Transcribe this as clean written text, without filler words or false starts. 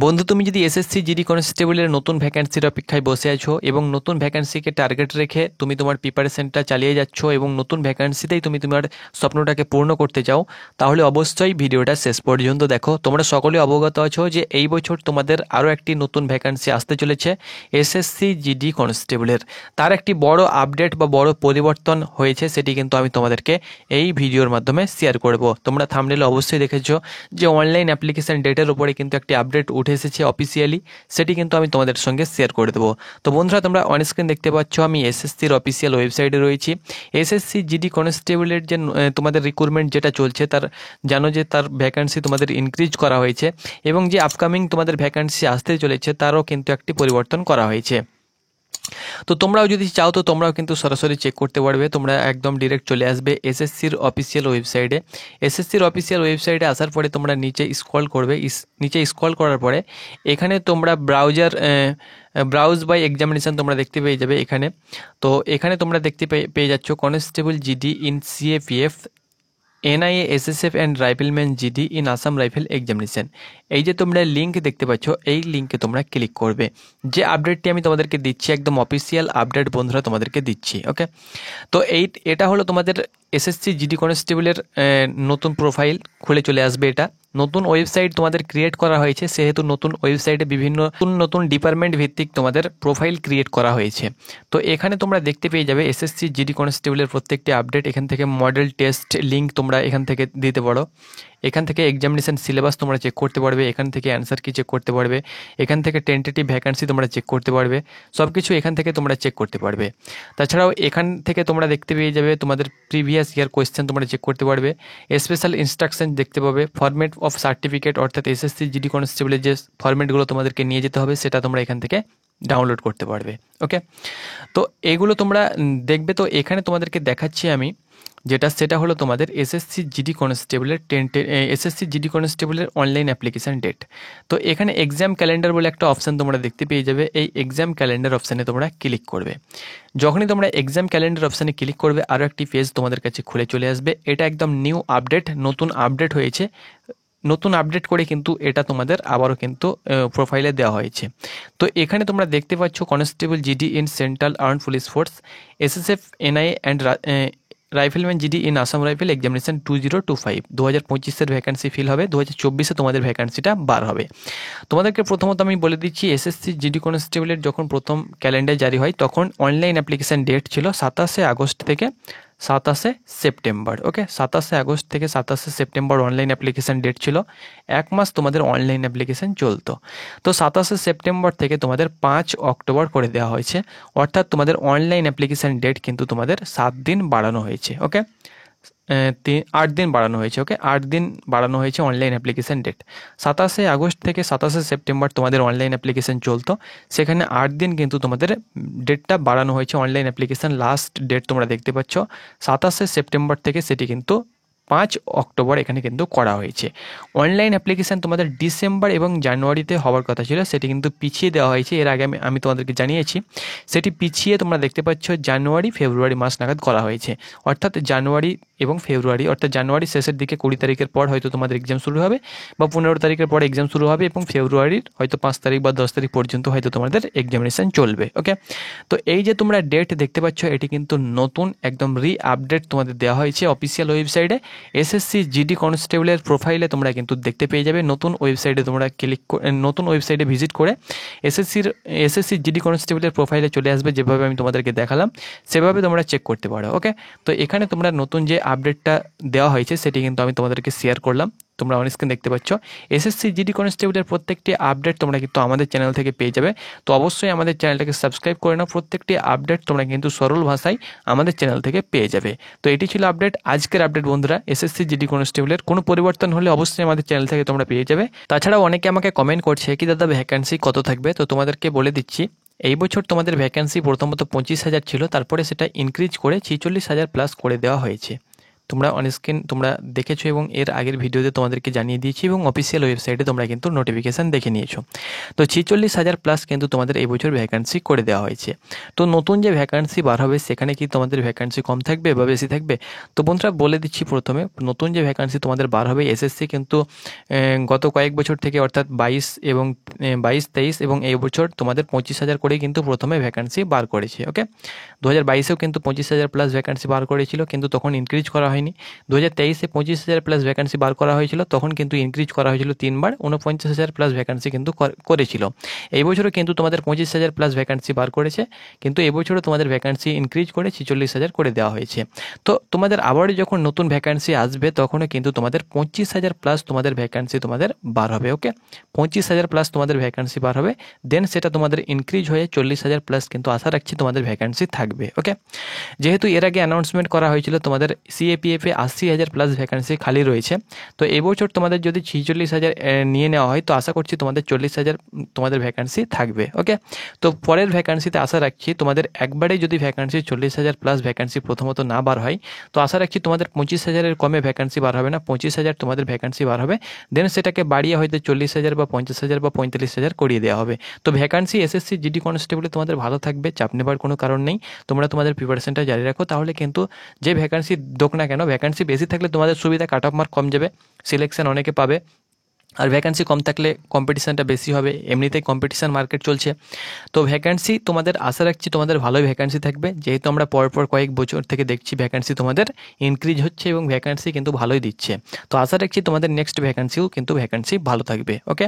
বন্ধু, তুমি যদি এসএসসি জিডি কনস্টেবলের নতুন ভ্যাকেন্সির অপেক্ষায় বসে আছো এবং নতুন ভ্যাকেন্সিকে টার্গেট রেখে তুমি তোমার প্রিপারেশনটা চালিয়ে যাচ্ছ এবং নতুন ভ্যাকেন্সিতেই তুমি তোমার স্বপ্নটাকে পূর্ণ করতে চাও, তাহলে অবশ্যই ভিডিওটা শেষ পর্যন্ত দেখো। তোমরা সকলে অবগত আছো যে এই বছর তোমাদের আরও একটি নতুন ভ্যাকেন্সি আসতে চলেছে এসএসসি জিডি কনস্টেবলের। তার একটি বড় আপডেট বা বড় পরিবর্তন হয়েছে, সেটি কিন্তু আমি তোমাদেরকে এই ভিডিওর মাধ্যমে শেয়ার করব। তোমরা থাম্বনেলে অবশ্যই দেখেছো যে অনলাইন অ্যাপ্লিকেশন ডেটের উপরে কিন্তু একটি আপডেট উঠে এসেছে অফিসিয়ালি, সেটি কিন্তু আমি তোমাদের সঙ্গে শেয়ার করে দেবো। তো বন্ধুরা, তোমরা অন স্ক্রিন দেখতে পাচ্ছ আমি এসএসসির অফিসিয়াল ওয়েবসাইটে রয়েছি। এসএসসি জিডি কনস্টেবলের যে তোমাদের রিক্রুটমেন্ট যেটা চলছে, তার জানো যে তার ভ্যাকান্সি তোমাদের ইনক্রিজ করা হয়েছে এবং যে আপকামিং তোমাদের ভ্যাকান্সি আসতে চলেছে তারও কিন্তু একটি পরিবর্তন করা হয়েছে। তো তোমরাও যদি চাও তো তোমরাও কিন্তু সরাসরি চেক করতে পারবে। তোমরা একদম ডিরেক্ট চলে আসবে এসএসসির অফিসিয়াল ওয়েবসাইটে। এসএসসির অফিসিয়াল ওয়েবসাইটে আসার পরে তোমরা নিচে স্ক্রল করবে। নিচে স্ক্রল করার পরে এখানে তোমরা ব্রাউজ বাই এক্সামিনেশন তোমরা দেখতে পেয়ে যাবে এখানে। তো এখানে তোমরা দেখতে পেয়ে যাচ্ছ constable GD in CAPF, NIA, SSF and rifleman GD in Assam rifle examination. এই যে তোমরা লিঙ্ক দেখতে পাচ্ছ, এই লিঙ্কে তোমরা ক্লিক করবে। যে আপডেটটি আমি তোমাদেরকে দিচ্ছি একদম অফিসিয়াল আপডেট বন্ধুরা তোমাদেরকে দিচ্ছি, ওকে। তো এটা হলো তোমাদের এসএসসি জিডি কনস্টেবলের নতুন প্রোফাইল খুলে চলে আসবে। এটা নতুন ওয়েবসাইট তোমাদের ক্রিয়েট করা হয়েছে, সেহেতু নতুন ওয়েবসাইটে বিভিন্ন নতুন ডিপার্টমেন্ট ভিত্তিক তোমাদের প্রোফাইল ক্রিয়েট করা হয়েছে। তো এখানে তোমরা দেখতে পেয়ে যাবে এসএসসি জিডি কনস্টেবলের প্রত্যেকটি আপডেট। এখান থেকে মডেল টেস্ট লিঙ্ক তোমরা এখান থেকে দিতে পারো। এখান থেকে এক্সামিনেশন সিলেবাস তোমরা চেক করতে পারবে, এখান থেকে অ্যান্সার কি চেক করতে পারবে, এখান থেকে টেন্টেটিভ ভ্যাকান্সি তোমরা চেক করতে পারবে, সব কিছু এখান থেকে তোমরা চেক করতে পারবে। তাছাড়াও এখান থেকে তোমরা দেখতে পেয়ে যাবে তোমাদের প্রিভিয়াস ইয়ার কোয়েশ্চেন তোমরা চেক করতে পারবে, স্পেশাল ইনস্ট্রাকশন দেখতে পাবে, ফরম্যাট অফ সার্টিফিকেট অর্থাৎ এসএসসি জিডি কনস্টেবলের যে ফরম্যাটগুলো তোমাদেরকে নিয়ে যেতে হবে সেটা তোমরা এখান থেকে ডাউনলোড করতে পারবে, ওকে। তো এগুলো তোমরা দেখবে। তো এখানে তোমাদেরকে দেখাচ্ছি আমি সেটা হলো তোমাদের এসএসসি জিডি কনস্টেবলের অনলাইন অ্যাপ্লিকেশন ডেট। তো এখানে এক্সাম ক্যালেন্ডার বলে একটা অপশান তোমরা দেখতে পেয়ে যাবে। এই এক্সাম ক্যালেন্ডার অপশানে তোমরা ক্লিক করবে। যখনই তোমরা এক্সাম ক্যালেন্ডার অপশানে ক্লিক করবে আরও একটি পেজ তোমাদের কাছে খুলে চলে আসবে। এটা একদম নিউ আপডেট, নতুন আপডেট হয়েছে। নতুন আপডেট করে কিন্তু এটা তোমাদের আবারও কিন্তু প্রোফাইলে দেওয়া হয়েছে। তো এখানে তোমরা দেখতে পাচ্ছ constable GD in central armed police force, SSF, NIA and rifleman GD in Assam rifle examination 2025। 2025-এর ভ্যাকান্সি ফিল হবে, 2024-এ তোমাদের ভ্যাকান্সিটা বার হবে। তোমাদেরকে প্রথমত আমি বলে দিচ্ছি এসএসসি জিডি কনস্টেবলের যখন প্রথম ক্যালেন্ডার জারি হয় তখন অনলাইন অ্যাপ্লিকেশান ডেট ছিল 27শে আগস্ট থেকে 27শে সেপ্টেম্বর, ওকে। 27শে আগস্ট থেকে 27শে সেপ্টেম্বর অনলাইন অ্যাপ্লিকেশান ডেট ছিল। এক মাস তোমাদের অনলাইন অ্যাপ্লিকেশান চলতো। তো 27শে সেপ্টেম্বর থেকে তোমাদের 5 অক্টোবর করে দেওয়া হয়েছে, অর্থাৎ তোমাদের অনলাইন অ্যাপ্লিকেশান ডেট কিন্তু তোমাদের 7 দিন বাড়ানো হয়েছে, ওকে। 8 দিন বাড়ানো হয়েছে, ওকে। 8 দিন বাড়ানো হয়েছে অনলাইন অ্যাপ্লিকেশান ডেট। 27শে আগস্ট থেকে 27শে সেপ্টেম্বর তোমাদের অনলাইন অ্যাপ্লিকেশান চলতো, সেখানে 8 দিন কিন্তু তোমাদের ডেটটা বাড়ানো হয়েছে। অনলাইন অ্যাপ্লিকেশান লাস্ট ডেট তোমরা দেখতে পাচ্ছ 27শে সেপ্টেম্বর থেকে, সেটি কিন্তু 5 অক্টোবর এখানে কিন্তু করা হয়েছে। অনলাইন অ্যাপ্লিকেশান তোমাদের ডিসেম্বর এবং জানুয়ারিতে হওয়ার কথা ছিল, সেটি কিন্তু পিছিয়ে দেওয়া হয়েছে। এর আগে আমি তোমাদেরকে জানিয়েছি, সেটি পিছিয়ে তোমরা দেখতে পাচ্ছ জানুয়ারি ফেব্রুয়ারি মাস নাগাদ করা হয়েছে। অর্থাৎ জানুয়ারি এবং ফেব্রুয়ারি, অর্থাৎ জানুয়ারি শেষের দিকে 20 তারিখের পর হয়তো তোমাদের এক্সাম শুরু হবে, বা 15 তারিখের পরে এক্সাম শুরু হবে, এবং ফেব্রুয়ারির হয়তো 5 তারিখ বা 10 তারিখ পর্যন্ত হয়তো তোমাদের এক্সামিনেশান চলবে, ওকে। তো এই যে তোমরা ডেট দেখতে পাচ্ছ এটি কিন্তু নতুন একদম আপডেট তোমাদের দেওয়া হয়েছে অফিসিয়াল ওয়েবসাইটে। এসএসসি জিডি কনস্টেবলের প্রোফাইলে তোমরা কিন্তু দেখতে পেয়ে যাবে। নতুন ওয়েবসাইটে ভিজিট করে এসএসসি জিডি কনস্টেবলের প্রোফাইলে চলে আসবে। যেভাবে আমি তোমাদেরকে দেখালাম সেভাবে তোমরা চেক করতে পারো, ওকে। তো এখানে তোমরা নতুন যে আপডেটটা দেওয়া হয়েছে সেটি কিন্তু আমি তোমাদেরকে শেয়ার করলাম। তোমরা অন স্ক্রিন দেখতে পাচ্ছ এসএসসি জিডি কনস্টেবলের প্রত্যেকটি আপডেট তোমরা কিন্তু আমাদের চ্যানেল থেকে পেয়ে যাবে। তো অবশ্যই আমাদের চ্যানেলটাকে সাবস্ক্রাইব করে নাও, প্রত্যেকটি আপডেট তোমরা কিন্তু সরল ভাষায় আমাদের চ্যানেল থেকে পেয়ে যাবে। তো এটি ছিল আপডেট, আজকের আপডেট বন্ধুরা। এসএসসি জিডি কনস্টেবলের কোনো পরিবর্তন হলে অবশ্যই আমাদের চ্যানেল থেকে তোমরা পেয়ে যাবে। তাছাড়াও অনেকে আমাকে কমেন্ট করছে কি দাদা ভ্যাকান্সি কত থাকবে, তো তোমাদেরকে বলে দিচ্ছি এই বছর তোমাদের ভ্যাকান্সি প্রথমত 25,000 ছিল, তারপরে সেটা ইনক্রিজ করে 46,000 প্লাস করে দেওয়া হয়েছে। তোমরা অন স্ক্রিন তোমরা দেখেছো এবং এর আগের ভিডিওতে তোমাদেরকে জানিয়ে দিয়েছি এবং অফিসিয়াল ওয়েবসাইটে তোমরা কিন্তু নোটিফিকেশান দেখে নিয়েছো। তো 46,000 প্লাস কিন্তু তোমাদের এই বছর ভ্যাকান্সি করে দেওয়া হয়েছে। তো নতুন যে ভ্যাকান্সি বার হবে সেখানে কি তোমাদের ভ্যাকান্সি কম থাকবে বা বেশি থাকবে? তো বন্ধুরা বলে দিচ্ছি প্রথমে, নতুন যে ভ্যাকান্সি তোমাদের বার হবে, এসএসসি কিন্তু গত কয়েক বছর থেকে অর্থাৎ 22-23 এবং এই বছর তোমাদের 25,000 করেই কিন্তু প্রথমে ভ্যাকান্সি বার করেছে। ওকে, 2022-এও কিন্তু 25,000 প্লাস ভ্যাকান্সি বার করেছিল, কিন্তু তখন ইনক্রিজ করা হয়নি। 2023-এ 25,000 প্লাস ভ্যাকান্সি বার করা হয়েছিল, তখন কিন্তু ইনক্রিজ করা হয়েছিল 3বার, 49,000 প্লাস ভ্যাকান্সি কিন্তু করেছিল। এই বছরও কিন্তু তোমাদের 25,000 প্লাস ভ্যাকান্সি বার করেছে, কিন্তু এবছরও তোমাদের ভ্যাকান্সি ইনক্রিজ করে 46,000 করে দেওয়া হয়েছে। তো তোমাদের আবারও যখন নতুন ভ্যাকান্সি আসবে তখনও কিন্তু তোমাদের 25,000 প্লাস তোমাদের ভ্যাকান্সি তোমাদের বার হবে। ওকে, 25,000 প্লাস তোমাদের ভ্যাকান্সি বার হবে, দেন সেটা তোমাদের ইনক্রিজ হয়ে 40,000 প্লাস কিন্তু আশা রাখছি তোমাদের ভ্যাকান্সি থাকবে। ওকে, যেহেতু এর আগে অ্যানাউন্সমেন্ট করা হয়েছিল তোমাদের সিএপিএফে 80,000 প্লাস ভ্যাকান্সি খালি রয়েছে, তো এবছর তোমাদের যদি 46,000 নিয়ে নেওয়া হয় তো আশা করছি তোমাদের 40,000 তোমাদের ভ্যাকান্সি থাকবে। ওকে, তো পরের ভ্যাকান্সিতে আশা রাখছি তোমাদের একবারে যদি ভ্যাকান্সি 40,000 প্লাস ভ্যাকান্সি প্রথমত না বার হয় তো আশা রাখছি তোমাদের 25,000-এর কমে ভ্যাকান্সি বার হবে না, 25,000 তোমাদের ভ্যাকান্সি বার হবে, দেন সেটাকে বাড়িয়ে হয়তো 40,000 বা 50,000 বা 45,000 করিয়ে দেওয়া হবে। তো ভ্যাকান্সি এসএসসি জিডি কনস্টেবলে তোমাদের ভালো থাকবে, চাপ নেবার কোনো কারণ নেই। তোমরা তোমাদের প্রিপারেশনটা জারি রাখো, তাহলে কিন্তু যে ভ্যাকান্সি দোক না কেন, ভ্যাকান্সি বেশি থাকলে তোমাদের সুবিধা, কাট অফ মার্ক কম যাবে, সিলেকশন অনেকে পাবে। আর ভ্যাকান্সি কম থাকলে কম্পিটিশানটা বেশি হবে, এমনিতেই কম্পিটিশান মার্কেট চলছে। তো ভ্যাকান্সি তোমাদের আশা রাখছি তোমাদের ভালোই ভ্যাকান্সি থাকবে, যেহেতু আমরা পরপর কয়েক বছর থেকে দেখছি ভ্যাকান্সি তোমাদের ইনক্রিজ হচ্ছে এবং ভ্যাকান্সি কিন্তু ভালোই দিচ্ছে। তো আশা রাখছি তোমাদের নেক্সট ভ্যাকান্সিও কিন্তু ভ্যাকান্সি ভালো থাকবে। ওকে।